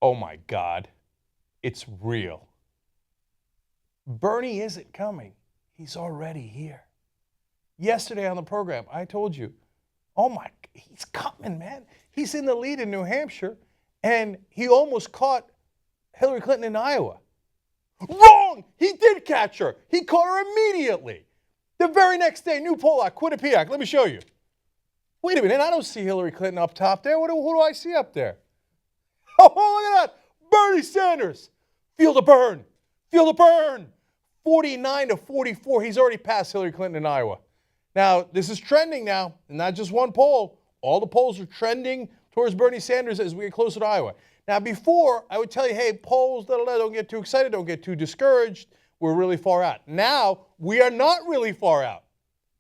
Oh my God, it's real. Bernie isn't coming. He's already here. Yesterday on the program, I told you, he's coming, man. He's in the lead in New Hampshire, and he almost caught Hillary Clinton in Iowa. Wrong! He did catch her. He caught her immediately. The very next day, new poll out, Quinnipiac. Let me show you. Wait a minute, I don't see Hillary Clinton up top there. Who do I see up there? Oh, look at that. Bernie Sanders. Feel the burn. Feel the burn. 49 to 44. He's already passed Hillary Clinton in Iowa. Now, this is trending now, and not just one poll. All the polls are trending towards Bernie Sanders as we get closer to Iowa. Now, before, I would tell you, hey, polls, don't get too excited, don't get too discouraged. We're really far out. Now, we are not really far out.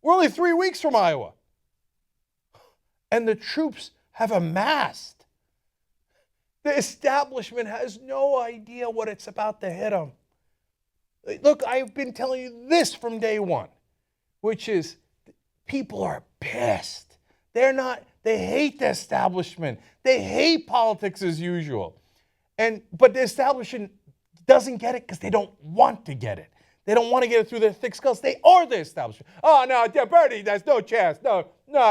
We're only 3 weeks from Iowa. And the troops have amassed. The establishment has no idea what it's about to hit them. Look, I've been telling you this from day one, which is people are pissed. They hate the establishment. They hate politics as usual. But the establishment doesn't get it because they don't want to get it. They don't want to get it through their thick skulls. They are the establishment. Oh, no, Bernie, there's no chance. No,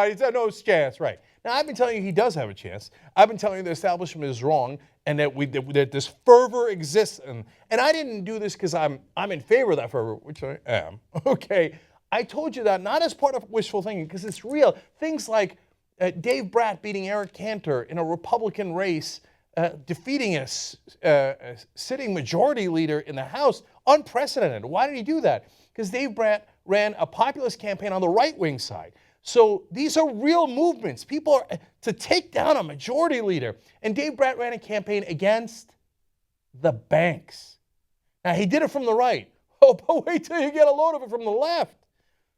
he's got no chance, right. Now, I've been telling you he does have a chance. I've been telling you the establishment is wrong and that this fervor exists. And I didn't do this because I'm in favor of that fervor, which I am, okay. I told you that not as part of wishful thinking because it's real. Things like Dave Bratt beating Eric Cantor in a Republican race, defeating a sitting majority leader in the House, unprecedented. Why did he do that? Because Dave Bratt ran a populist campaign on the right-wing side. So these are real movements. People are to take down a majority leader. And Dave Bratt ran a campaign against the banks. Now, he did it from the right. Oh, but wait till you get a load of it from the left.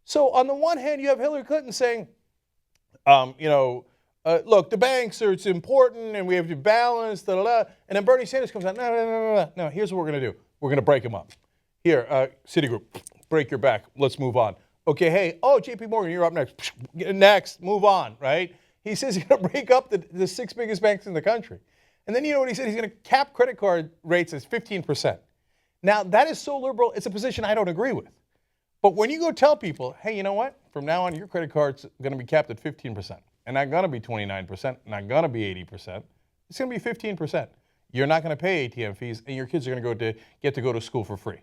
So on the one hand, you have Hillary Clinton saying, look, the banks it's important and we have to balance, And then Bernie Sanders comes out, no, here's what we're going to do. We're going to break them up. Here, Citigroup, break your back. Let's move on. Okay, hey, JP Morgan, you're up next. Next, move on, right? He says he's going to break up the 6 biggest banks in the country. And then you know what he said? He's going to cap credit card rates as 15%. Now, that is so liberal, it's a position I don't agree with. But when you go tell people, hey, you know what? From now on, your credit card's going to be capped at 15%. And not going to be 29%, not going to be 80%. It's going to be 15%. You're not going to pay ATM fees, and your kids are going to get to go to school for free.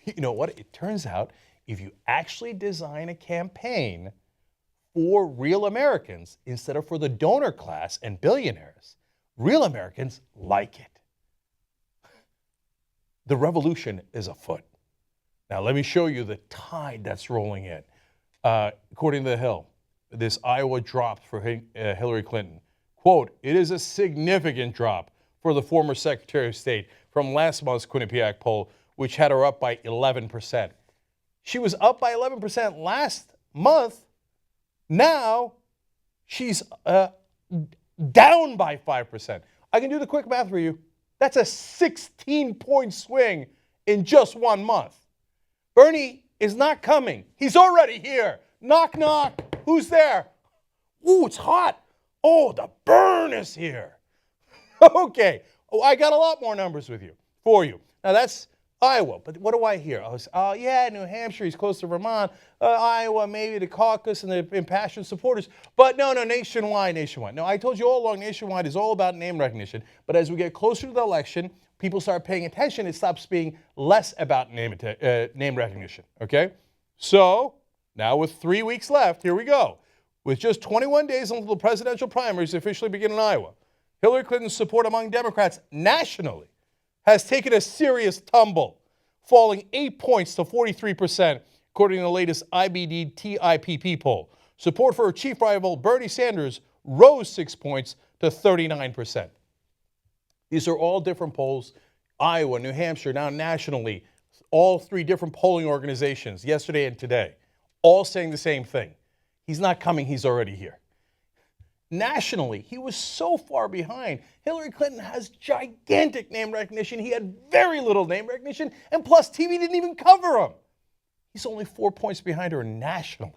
You know what? It turns out if you actually design a campaign for real Americans instead of for the donor class and billionaires, real Americans like it. The revolution is afoot. Now, let me show you the tide that's rolling in. According to The Hill, this Iowa drop for Hillary Clinton. Quote, it is a significant drop for the former Secretary of State from last month's Quinnipiac poll, which had her up by 11%. She was up by 11% last month. Now she's down by 5%. I can do the quick math for you. That's a 16-point swing in just 1 month. Bernie is not coming. He's already here. Knock, knock. Who's there? Ooh, it's hot. Oh, the burn is here. Okay. Oh, I got a lot more numbers for you. Now, that's Iowa, but what do I hear? Oh, yeah, New Hampshire, he's close to Vermont. Iowa, maybe the caucus and the impassioned supporters. But no, nationwide. No, I told you all along, nationwide is all about name recognition. But as we get closer to the election, people start paying attention. It stops being less about name recognition, okay? So now with 3 weeks left, here we go. With just 21 days until the presidential primaries officially begin in Iowa, Hillary Clinton's support among Democrats nationally has taken a serious tumble, falling 8 points to 43%, according to the latest IBD TIPP poll. Support for her chief rival, Bernie Sanders, rose 6 points to 39%. These are all different polls. Iowa, New Hampshire, now nationally, all 3 different polling organizations, yesterday and today, all saying the same thing. He's not coming, he's already here. Nationally, he was so far behind. Hillary Clinton has gigantic name recognition. He had very little name recognition, and plus TV didn't even cover him. He's only 4 points behind her nationally.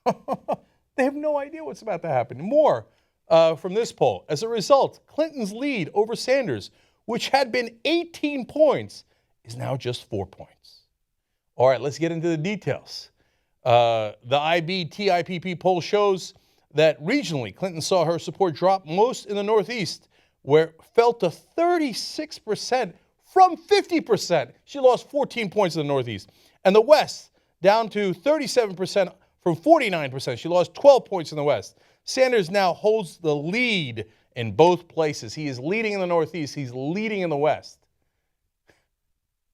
They have no idea what's about to happen. More, from this poll. As a result, Clinton's lead over Sanders, which had been 18 points, is now just 4 points. All right, let's get into the details. The IB-TIPP poll shows that regionally, Clinton saw her support drop most in the Northeast, where it fell to 36% from 50%. She lost 14 points in the Northeast. And the West, down to 37% from 49%. She lost 12 points in the West. Sanders now holds the lead in both places. He is leading in the Northeast. He's leading in the West.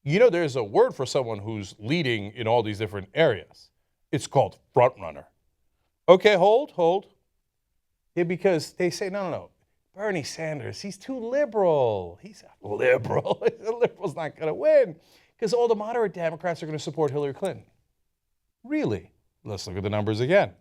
You know, there's a word for someone who's leading in all these different areas. It's called front runner. Okay, hold. Yeah, because they say, no. Bernie Sanders, he's too liberal. He's a liberal. The liberal's not going to win because all the moderate Democrats are going to support Hillary Clinton. Really? Let's look at the numbers again.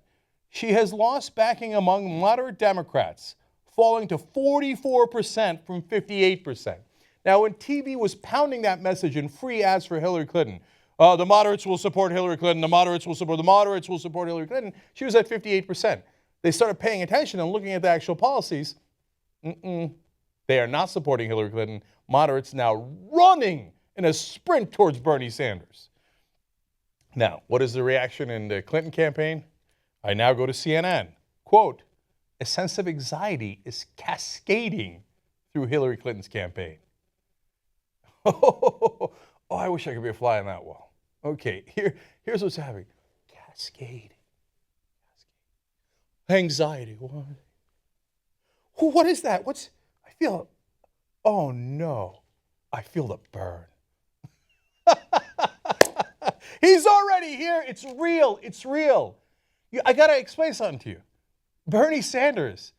She has lost backing among moderate Democrats, falling to 44% from 58%. Now, when TV was pounding that message in free ads for Hillary Clinton, the moderates will support Hillary Clinton, the moderates will support Hillary Clinton, she was at 58%. They started paying attention and looking at the actual policies. They are not supporting Hillary Clinton. Moderates now running in a sprint towards Bernie Sanders. Now, what is the reaction in the Clinton campaign? I now go to CNN. Quote, a sense of anxiety is cascading through Hillary Clinton's campaign. Oh, I wish I could be a fly on that wall. Okay, here's what's happening. Cascading. Anxiety. What is that? Oh no, I feel the burn. He's already here. It's real. I got to explain something to you. Bernie Sanders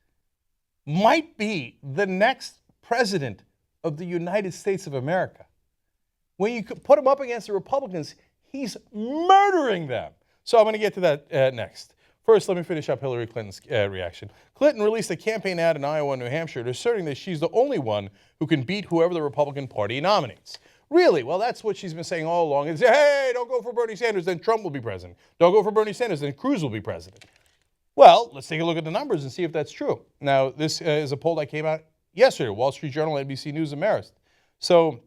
might be the next president of the United States of America. When you put him up against the Republicans, he's murdering them. So I'm going to get to that next. First, let me finish up Hillary Clinton's reaction. Clinton released a campaign ad in Iowa and New Hampshire asserting that she's the only one who can beat whoever the Republican Party nominates. Really? Well, that's what she's been saying all along. Is, hey, don't go for Bernie Sanders, then Trump will be president. Don't go for Bernie Sanders, then Cruz will be president. Well, let's take a look at the numbers and see if that's true. Now, this is a poll that came out yesterday, Wall Street Journal, NBC News, and Marist. So,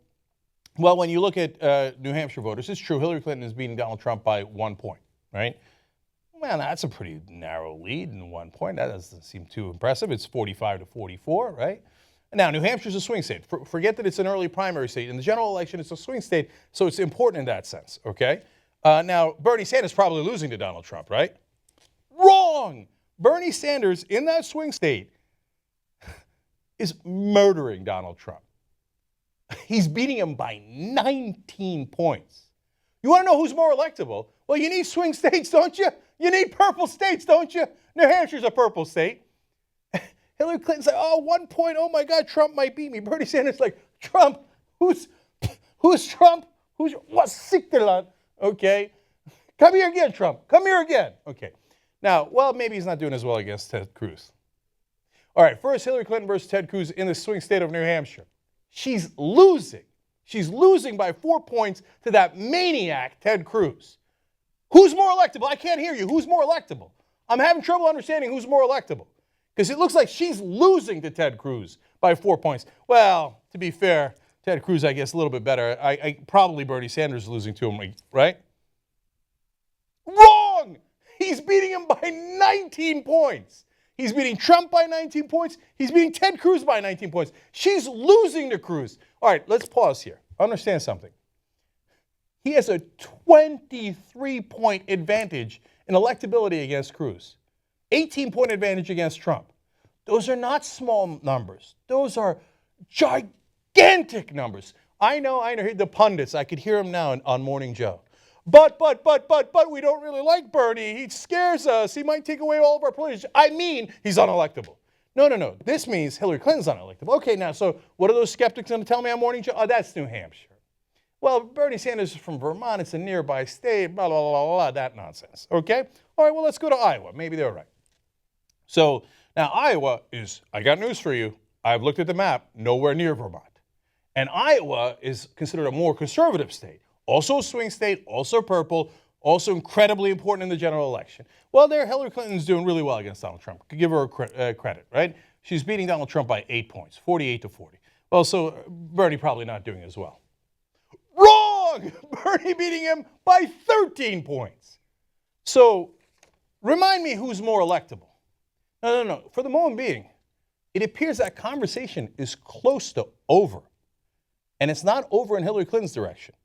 well, when you look at New Hampshire voters, it's true, Hillary Clinton is beating Donald Trump by 1 point, right? Well, that's a pretty narrow lead in 1 point. That doesn't seem too impressive. It's 45 to 44, right? Now, New Hampshire's a swing state. Forget that it's an early primary state. In the general election, it's a swing state, so it's important in that sense, okay? Now, Bernie Sanders probably losing to Donald Trump, right? Wrong! Bernie Sanders in that swing state is murdering Donald Trump. He's beating him by 19 points. You want to know who's more electable? Well, you need swing states, don't you? You need purple states, don't you? New Hampshire's a purple state. Hillary Clinton's like, oh, 1 point, oh my God, Trump might beat me. Bernie Sanders like, Trump, who's Trump? What's Sikterland? Okay. Come here again, Trump. Come here again. Okay. Now, well, maybe he's not doing as well against Ted Cruz. All right, first, Hillary Clinton versus Ted Cruz in the swing state of New Hampshire. She's losing. She's losing by 4 points to that maniac, Ted Cruz. Who's more electable? I can't hear you. Who's more electable? I'm having trouble understanding who's more electable. Because it looks like she's losing to Ted Cruz by 4 points. Well, to be fair, Ted Cruz, I guess, a little bit better. Probably Bernie Sanders losing to him, right? Wrong! He's beating him by 19 points. He's beating Trump by 19 points. He's beating Ted Cruz by 19 points. She's losing to Cruz. All right, let's pause here. Understand something. He has a 23-point advantage in electability against Cruz. 18-point advantage against Trump. Those are not small numbers. Those are gigantic numbers. I know, the pundits, I could hear them now on Morning Joe. But, we don't really like Bernie. He scares us. He might take away all of our privileges. I mean, he's unelectable. No. This means Hillary Clinton's unelectable. Okay, now, so what are those skeptics going to tell me on Morning Joe? Oh, that's New Hampshire. Well, Bernie Sanders is from Vermont. It's a nearby state, blah, blah, blah, blah, that nonsense. Okay? All right, well, let's go to Iowa. Maybe they're right. So now Iowa is, I got news for you. I've looked at the map, nowhere near Vermont. And Iowa is considered a more conservative state. Also a swing state, also purple, Also incredibly important in the general election. Well, there, Hillary Clinton's doing really well against Donald Trump. Could give her credit, right? She's beating Donald Trump by 8 points, 48 to 40. Well, so Bernie probably not doing as well. Wrong! Bernie beating him by 13 points. So remind me who's more electable. No. For the moment being, it appears that conversation is close to over. And it's not over in Hillary Clinton's direction.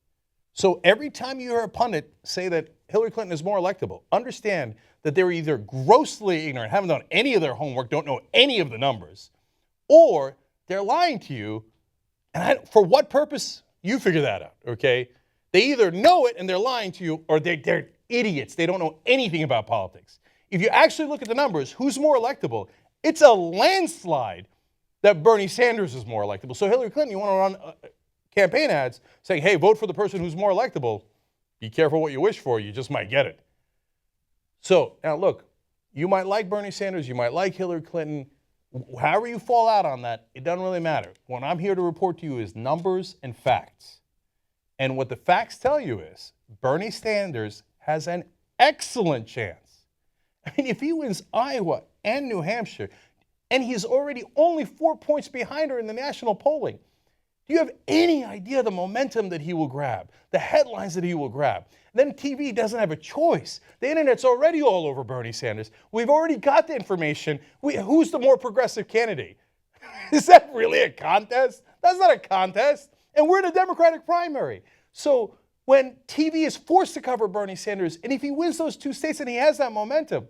So every time you hear a pundit say that Hillary Clinton is more electable, understand that they're either grossly ignorant, haven't done any of their homework, don't know any of the numbers, or they're lying to you. And for what purpose? You figure that out, okay? They either know it and they're lying to you, or they're idiots. They don't know anything about politics. If you actually look at the numbers, who's more electable? It's a landslide that Bernie Sanders is more electable. So Hillary Clinton, you want to run campaign ads saying, hey, vote for the person who's more electable. Be careful what you wish for. You just might get it. So now look, you might like Bernie Sanders. You might like Hillary Clinton. However you fall out on that, it doesn't really matter. What I'm here to report to you is numbers and facts. And what the facts tell you is Bernie Sanders has an excellent chance. I mean, if he wins Iowa and New Hampshire, and he's already only 4 points behind her in the national polling, do you have any idea the momentum that he will grab, the headlines that he will grab? Then TV doesn't have a choice. The internet's already all over Bernie Sanders. We've already got the information. Who's the more progressive candidate? Is that really a contest? That's not a contest. And we're in a Democratic primary. So when TV is forced to cover Bernie Sanders, and if he wins those 2 states and he has that momentum,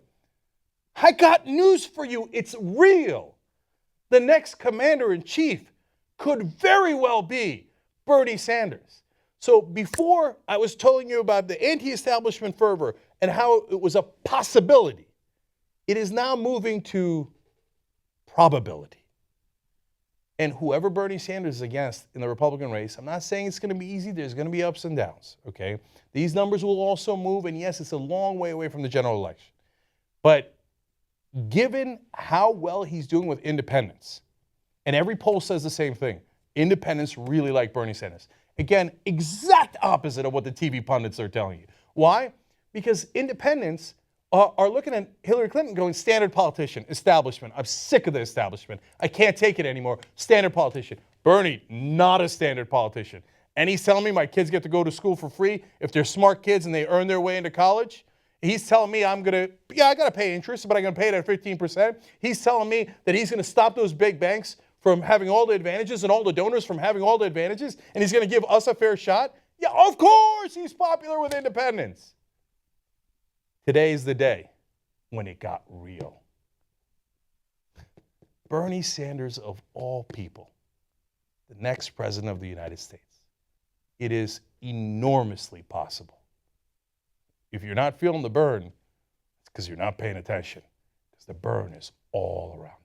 I got news for you. It's real. The next commander-in-chief could very well be Bernie Sanders. So before I was telling you about the anti-establishment fervor and how it was a possibility, it is now moving to probability. And whoever Bernie Sanders is against in the Republican race, I'm not saying it's going to be easy. There's going to be ups and downs, okay? These numbers will also move, and yes, it's a long way away from the general election. But given how well he's doing with independents, and every poll says the same thing, independents really like Bernie Sanders. Again, exact opposite of what the TV pundits are telling you. Why? Because independents are looking at Hillary Clinton going, standard politician, establishment. I'm sick of the establishment. I can't take it anymore. Standard politician. Bernie, not a standard politician. And he's telling me my kids get to go to school for free if they're smart kids and they earn their way into college. He's telling me I got to pay interest, but I'm going to pay it at 15%. He's telling me that he's going to stop those big banks from having all the advantages and all the donors from having all the advantages, and he's going to give us a fair shot? Yeah, of course he's popular with independents. Today's the day when it got real. Bernie Sanders, of all people, the next president of the United States. It is enormously possible. If you're not feeling the burn, it's because you're not paying attention, because the burn is all around.